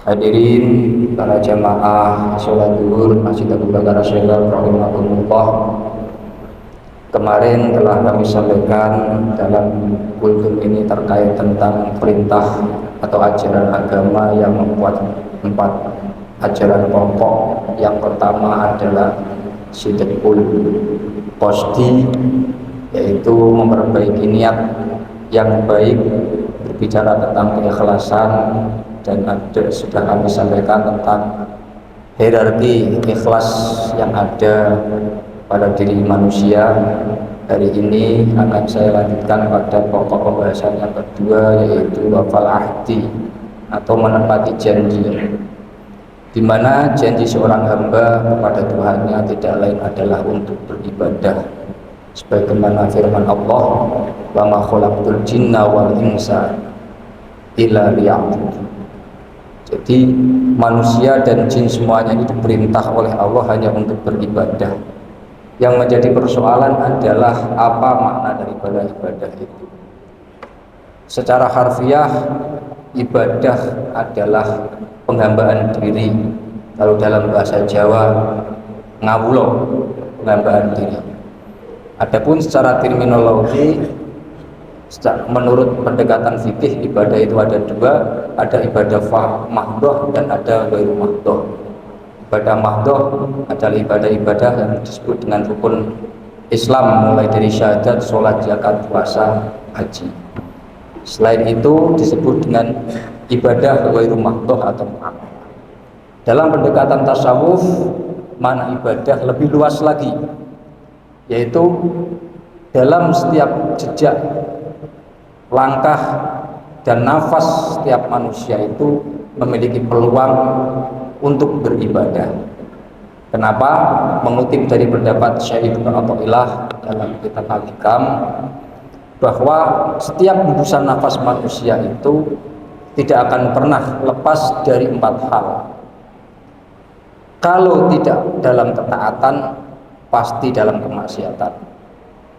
Hadirin para jamaah sholat zuhur Masjid Abu Bakar As-Sigaf rahimahumullah. Kemarin telah kami sampaikan dalam kultum ini terkait tentang perintah atau ajaran agama yang membuat empat ajaran pokok. Yang pertama adalah sidqul qasdi, yaitu memperbaiki niat yang baik, berbicara tentang keikhlasan. Dan sudah kami sampaikan tentang hierarki ikhlas yang ada pada diri manusia. Hari ini akan saya lanjutkan pada pokok pembahasan yang kedua, yaitu wafal ahdi atau menepati janji, di mana janji seorang hamba kepada Tuhannya tidak lain adalah untuk beribadah, sebagaimana firman Allah, wa ma khalaqtul jinna wal insa illa liya'budun. Jadi manusia dan jin semuanya ini diperintah oleh Allah hanya untuk beribadah. Yang menjadi persoalan adalah apa makna daripada ibadah itu. Secara harfiah, ibadah adalah penghambaan diri. Kalau dalam bahasa Jawa, ngawulo, penghambaan diri. Adapun secara terminologi, menurut pendekatan fikih, ibadah itu ada dua, ada ibadah mahdoh dan ada ghairu mahdoh. Ibadah mahdoh adalah ibadah-ibadah yang disebut dengan rukun Islam, mulai dari syahadat, sholat, zakat, puasa, haji. Selain itu disebut dengan ibadah ghairu mahdoh atau mu'amalah. Dalam pendekatan tasawuf, mana ibadah lebih luas lagi, yaitu dalam setiap jejak, langkah dan nafas setiap manusia itu memiliki peluang untuk beribadah. Kenapa? Mengutip dari pendapat Syekh Ibnu Athaillah dalam kitab Al-Hikam, bahwa setiap hembusan nafas manusia itu tidak akan pernah lepas dari empat hal. Kalau tidak dalam ketaatan, pasti dalam kemaksiatan.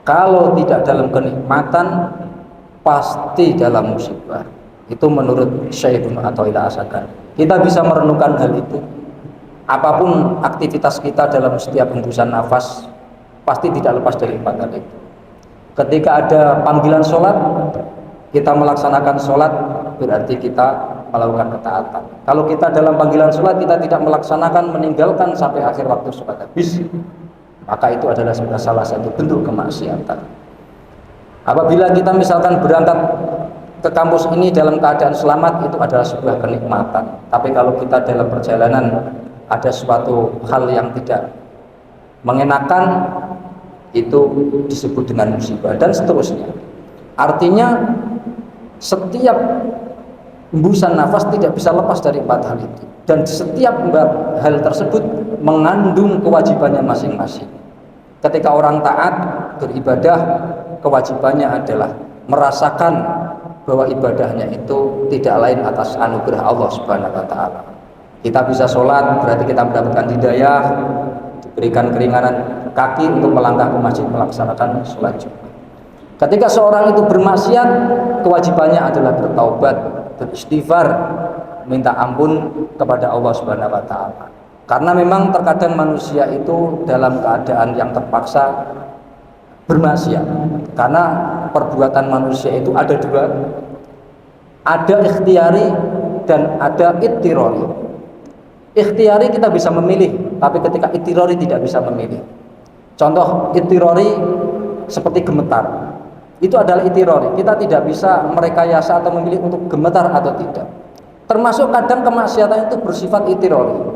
Kalau tidak dalam kenikmatan, pasti dalam musibah. Itu menurut Syekh Ibnu Athaillah As-Sakandari. Kita bisa merenungkan hal itu. Apapun aktivitas kita dalam setiap hembusan nafas, pasti tidak lepas dari empat hal itu. Ketika ada panggilan sholat, kita melaksanakan sholat, berarti kita melakukan ketaatan. Kalau kita dalam panggilan sholat, kita tidak melaksanakan, meninggalkan sampai akhir waktu sholat habis, maka itu adalah salah satu bentuk kemaksiatan. Apabila kita misalkan berangkat ke kampus ini dalam keadaan selamat, itu adalah sebuah kenikmatan. Tapi kalau kita dalam perjalanan ada suatu hal yang tidak mengenakan, itu disebut dengan musibah, dan seterusnya. Artinya setiap hembusan nafas tidak bisa lepas dari empat hal itu, dan setiap hal tersebut mengandung kewajibannya masing-masing. Ketika orang taat beribadah, kewajibannya adalah merasakan bahwa ibadahnya itu tidak lain atas anugerah Allah Subhanahu wa taala. Kita bisa sholat, berarti kita mendapatkan hidayah, diberikan keringanan kaki untuk melangkah ke masjid melaksanakan sholat Jumat. Ketika seorang itu bermaksiat, kewajibannya adalah bertaubat, beristighfar, minta ampun kepada Allah Subhanahu wa taala. Karena memang terkadang manusia itu dalam keadaan yang terpaksa bermaksiat. Karena perbuatan manusia itu ada dua, ada ikhtiari dan ada ittirori. Ikhtiari kita bisa memilih, tapi ketika ittirori tidak bisa memilih. Contoh ittirori seperti gemetar, itu adalah ittirori. Kita tidak bisa merekayasa atau memilih untuk gemetar atau tidak. Termasuk kadang kemaksiatan itu bersifat ittirori.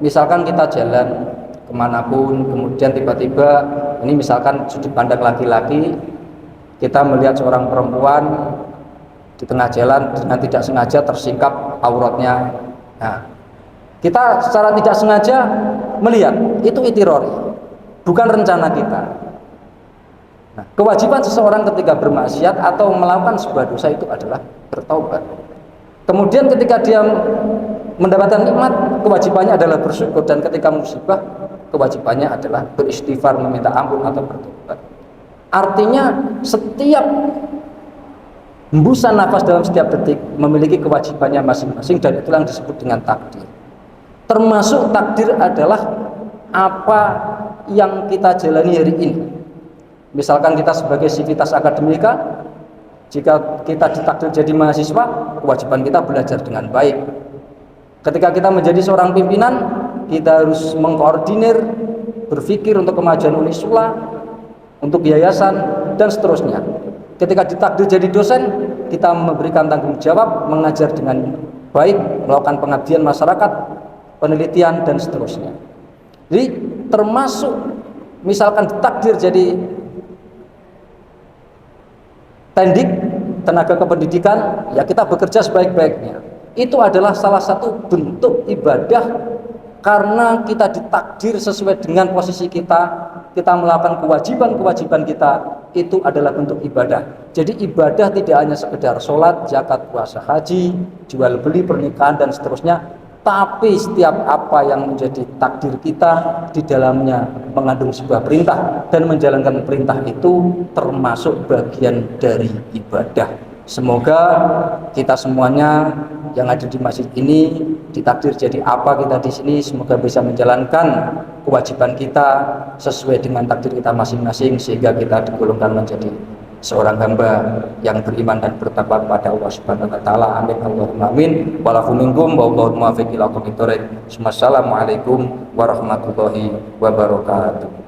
Misalkan kita jalan kemanapun, kemudian tiba-tiba ini misalkan sudut pandang laki-laki, kita melihat seorang perempuan di tengah jalan dengan tidak sengaja tersingkap auratnya. Nah, kita secara tidak sengaja melihat, itu ittirori, bukan rencana kita. Nah, kewajiban seseorang ketika bermaksiat atau melakukan sebuah dosa itu adalah bertaubat. Kemudian ketika dia mendapatkan nikmat, kewajibannya adalah bersyukur, dan ketika musibah, kewajibannya adalah beristighfar, meminta ampun atau bertobat. Artinya setiap Hembusan nafas dalam setiap detik memiliki kewajibannya masing-masing, dan itulah yang disebut dengan takdir. Termasuk takdir adalah apa yang kita jalani hari ini. Misalkan kita sebagai sivitas akademika, jika kita ditakdir jadi mahasiswa, kewajiban kita belajar dengan baik. Ketika kita menjadi seorang pimpinan, kita harus mengkoordinir, berpikir untuk kemajuan Unisula, untuk yayasan, dan seterusnya. Ketika ditakdir jadi dosen, kita memberikan tanggung jawab, mengajar dengan baik, melakukan pengabdian masyarakat, penelitian, dan seterusnya. Jadi termasuk misalkan ditakdir jadi tendik, tenaga kependidikan, ya kita bekerja sebaik-baiknya. Itu adalah salah satu bentuk ibadah, karena kita ditakdir sesuai dengan posisi kita, kita melakukan kewajiban-kewajiban kita, itu adalah bentuk ibadah. Jadi ibadah tidak hanya sekedar sholat, zakat, puasa, haji, jual beli, pernikahan, dan seterusnya, tapi setiap apa yang menjadi takdir kita di dalamnya mengandung sebuah perintah, dan menjalankan perintah itu termasuk bagian dari ibadah. Semoga kita semuanya yang ada di masjid ini ditakdir jadi apa kita di sini, semoga bisa menjalankan kewajiban kita sesuai dengan takdir kita masing-masing, sehingga kita digolongkan menjadi seorang hamba yang beriman dan bertakwa kepada Allah Subhanahu wa taala. Amin Allahumma amin. Walafu minkum wallahu muwaffiq ila aqwamit thoriq. Wassalamualaikum warahmatullahi wabarakatuh.